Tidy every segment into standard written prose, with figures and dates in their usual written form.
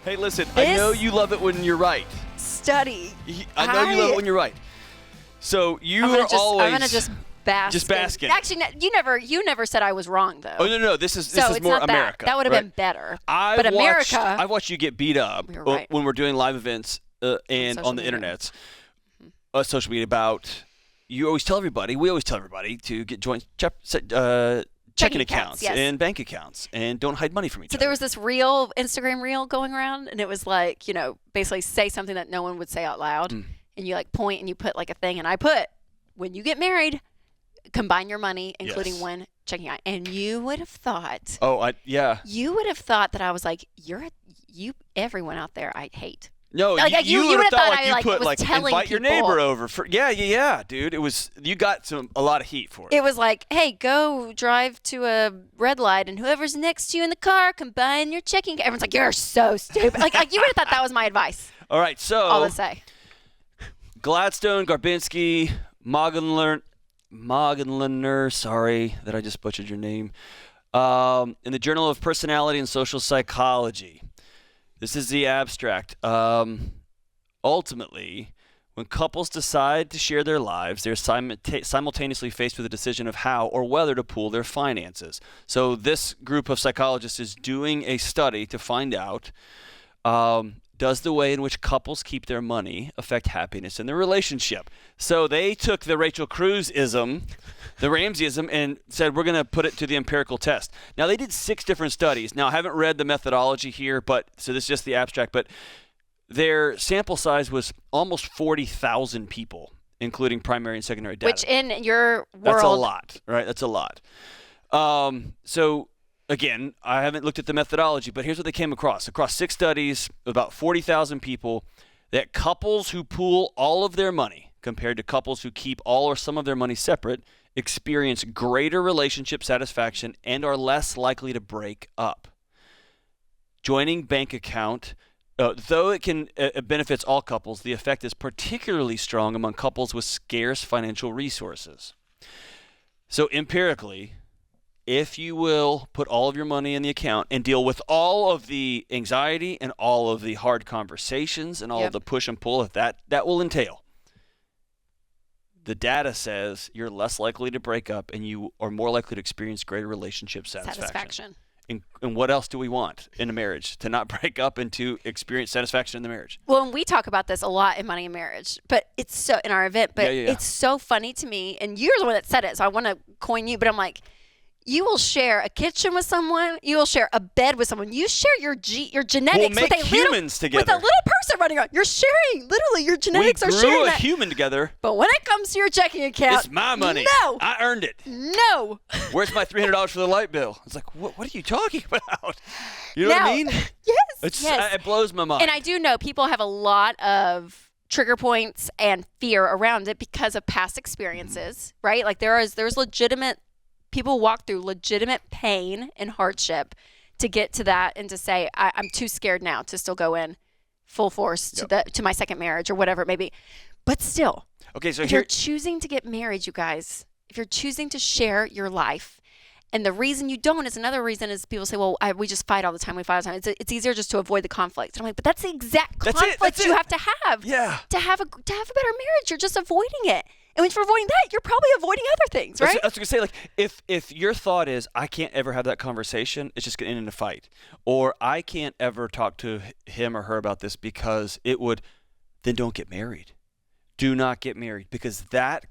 Hey, listen, I know you love it when you're right. Study. I know you love it when you're right. So I'm going to just bask. Just bask in. Actually, you never said I was wrong, though. Oh, no. This is more not America. That would have been better. I watched you get beat up when we're doing live events and on the internet, social media about. We always tell everybody to get joint checking accounts and bank accounts, and don't hide money from each other. So there was this Instagram reel going around, and it was like, basically say something that no one would say out loud, and you like point and you put like a thing, and I put, when you get married, combine your money, including one checking account. And you would have thought. You would have thought that I was like, everyone out there I hate. No, you would have thought you put invite your people. neighbor over. Dude. It was, you got a lot of heat for it. It was like, hey, go drive to a red light, and whoever's next to you in the car, combine your checking. Everyone's like, you're so stupid. like you would have thought that was my advice. All right, so all to say, Gladstone, Garbinski, Mogenliner, sorry that I just butchered your name, in the Journal of Personality and Social Psychology. This is the abstract. Ultimately, when couples decide to share their lives, they're simultaneously faced with a decision of how or whether to pool their finances. So this group of psychologists is doing a study to find out, does the way in which couples keep their money affect happiness in their relationship? So they took the Rachel Cruz-ism, the Ramsey-ism, and said, we're going to put it to the empirical test. Now, they did 6 different studies. Now, I haven't read the methodology here, so this is just the abstract, but their sample size was almost 40,000 people, including primary and secondary data. Which in your world... That's a lot, right? That's a lot. So... Again, I haven't looked at the methodology, but here's what they came across. Across 6 studies, about 40,000 people, that couples who pool all of their money compared to couples who keep all or some of their money separate experience greater relationship satisfaction and are less likely to break up. Joining bank account, though it benefits all couples, the effect is particularly strong among couples with scarce financial resources. So empirically, if you will put all of your money in the account and deal with all of the anxiety and all of the hard conversations and all of the push and pull that will entail, the data says you're less likely to break up and you are more likely to experience greater relationship satisfaction. And what else do we want in a marriage? To not break up and to experience satisfaction in the marriage. Well, and we talk about this a lot in Money and Marriage, but it's so in our event, but it's so funny to me. And you're the one that said it, so I want to coin you, but I'm like, you will share a kitchen with someone. You will share a bed with someone. You share your genetics with humans together. With a little person running around. You're sharing. Literally, your genetics are sharing. We grew a human together. But when it comes to your checking account, it's my money. No, I earned it. No. Where's my $300 for the light bill? It's like, what are you talking about? You know what I mean? Yes. It blows my mind. And I do know people have a lot of trigger points and fear around it because of past experiences, right? Like there's legitimate. People walk through legitimate pain and hardship to get to that and to say, I'm too scared now to still go in full force to my second marriage or whatever it may be. But still, if you're choosing to get married, you guys, if you're choosing to share your life, and the reason you don't is another reason is people say, well, we just fight all the time. We fight all the time. It's easier just to avoid the conflict. And I'm like, but that's the exact conflict you have to have. Yeah. To have a better marriage. You're just avoiding it. And when you're avoiding that, you're probably avoiding other things, right? I was going to say, like, if your thought is, I can't ever have that conversation, it's just going to end in a fight. Or I can't ever talk to him or her about this because it would, then don't get married. Do not get married. Because that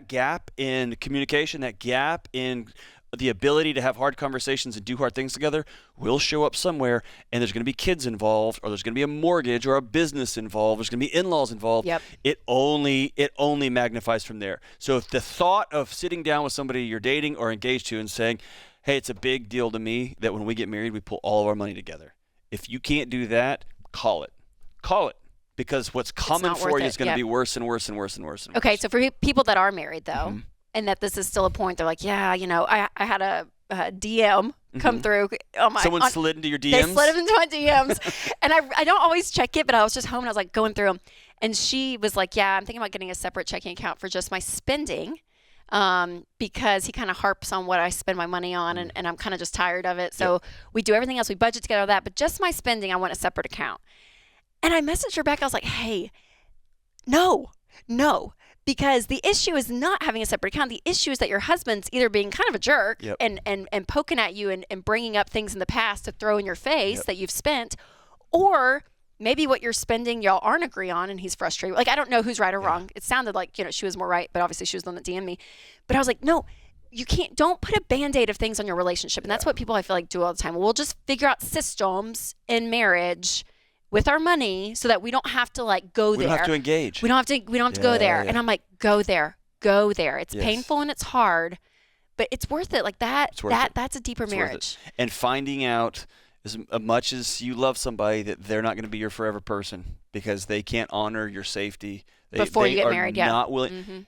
gap in communication, that gap in the ability to have hard conversations and do hard things together will show up somewhere, and there's going to be kids involved, or there's going to be a mortgage or a business involved, there's going to be in-laws involved. Yep. It only magnifies from there. So if the thought of sitting down with somebody you're dating or engaged to and saying, hey, it's a big deal to me that when we get married we pull all of our money together. If you can't do that, call it. Because what's coming for you is going to be worse and worse and worse and worse and worse. Okay, so for people that are married though, and that this is still a point, they're like, I had a DM come through. Someone slid into your DMs? They slid into my DMs. And I don't always check it, but I was just home and I was like going through them. And she was like, I'm thinking about getting a separate checking account for just my spending. because he kind of harps on what I spend my money on, and I'm kind of just tired of it. So we do everything else. We budget together all that, but just my spending, I want a separate account. And I messaged Rebecca. I was like, hey, no, because the issue is not having a separate account. The issue is that your husband's either being kind of a jerk and poking at you and bringing up things in the past to throw in your face that you've spent, or maybe what you're spending y'all aren't agree on and he's frustrated. Like, I don't know who's right or wrong. It sounded like, she was more right, but obviously she was the one that DM'd me. But I was like, no, you don't put a Band-Aid of things on your relationship. And that's what people I feel like do all the time. We'll just figure out systems in marriage with our money so that we don't have to go there. We don't have to engage. We don't have to go there. And I'm like, go there. It's painful and it's hard, but it's worth it. Like that's a deeper marriage. And finding out as much as you love somebody that they're not going to be your forever person because they can't honor your safety. Before you get married, not willing.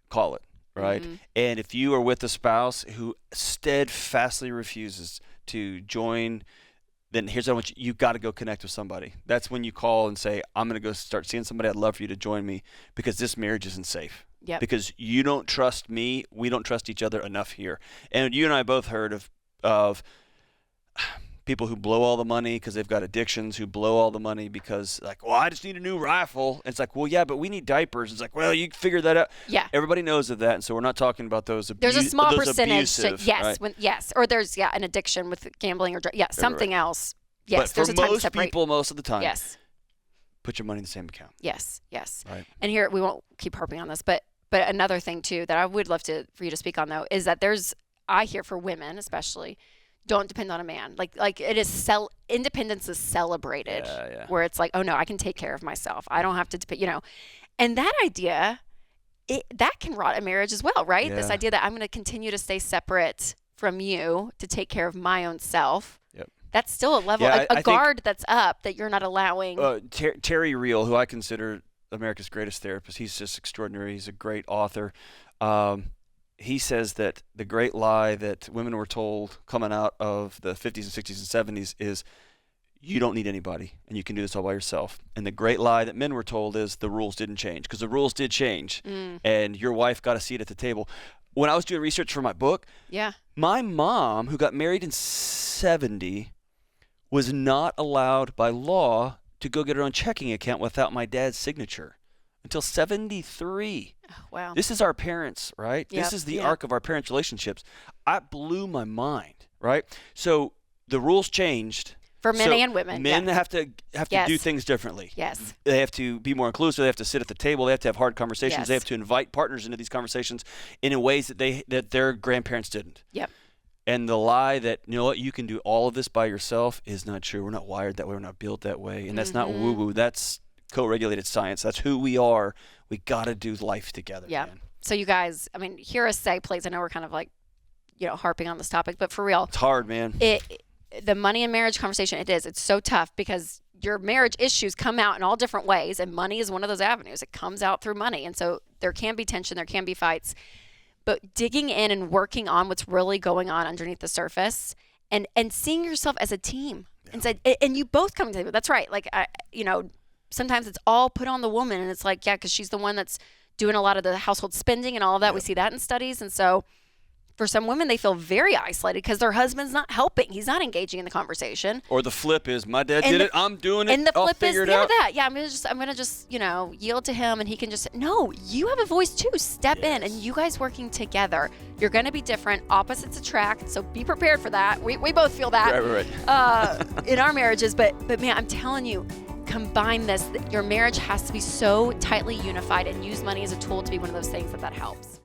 Call it, right? And if you are with a spouse who steadfastly refuses to join, then here's what I want you got to go connect with somebody. That's when you call and say, I'm going to go start seeing somebody. I'd love for you to join me because this marriage isn't safe. Yep. Because you don't trust me. We don't trust each other enough here. And you and I both heard of people who blow all the money because they've got addictions, who blow all the money because I just need a new rifle. And it's like, well, yeah, but we need diapers. It's like, well, you figure that out. Yeah. Everybody knows of that. And so we're not talking about those There's a small percentage. Right? Or there's, an addiction with gambling or something else. Yes. But there's for a time to most separate. people, most of the time, put your money in the same account. Yes. Right. And here, we won't keep harping on this, but another thing too that I would love for you to speak on though, is that I hear for women especially, don't depend on a man. Like it is independence is celebrated where it's like, oh no, I can take care of myself. I don't have to depend, and that idea, that can rot a marriage as well, right? This idea that I'm going to continue to stay separate from you to take care of my own self. Yep. That's still a level, a guard that's up that you're not allowing. Terry Real, who I consider America's greatest therapist, he's just extraordinary. He's a great author. He says that the great lie that women were told coming out of the 50s and 60s and 70s is you don't need anybody and you can do this all by yourself. And the great lie that men were told is the rules didn't change, because the rules did change and your wife got a seat at the table. When I was doing research for my book, my mom, who got married in 70, was not allowed by law to go get her own checking account without my dad's signature until 73. Oh, wow. This is our parents, right? Yep. This is the arc of our parents' relationships. I blew my mind, right? So the rules changed. For men and women. Men have to do things differently. Yes. They have to be more inclusive. They have to sit at the table. They have to have hard conversations. Yes. They have to invite partners into these conversations in ways that their grandparents didn't. Yep. And the lie that, you can do all of this by yourself is not true. We're not wired that way. We're not built that way. And that's not woo-woo. That's co-regulated science. That's who we are. We got to do life together. Yeah. Man. So you guys, hear us say, please, I know we're kind of harping on this topic, but for real. It's hard, man. The money and marriage conversation, it's so tough because your marriage issues come out in all different ways, and money is one of those avenues. It comes out through money. And so there can be tension, there can be fights, but digging in and working on what's really going on underneath the surface and seeing yourself as a team and you both coming together. That's right. Sometimes it's all put on the woman, and it's like, because she's the one that's doing a lot of the household spending and all of that. Yep. We see that in studies. And so for some women, they feel very isolated because their husband's not helping. He's not engaging in the conversation. Or the flip is, my dad did it, I'm doing it, and the I'll flip figure is it out. that. Yeah, I'm gonna just yield to him, and he can just no. You have a voice too. Step in, and you guys working together. You're gonna be different. Opposites attract. So be prepared for that. We both feel that right. in our marriages. But man, I'm telling you, combine this. Your marriage has to be so tightly unified, and use money as a tool to be one of those things that helps.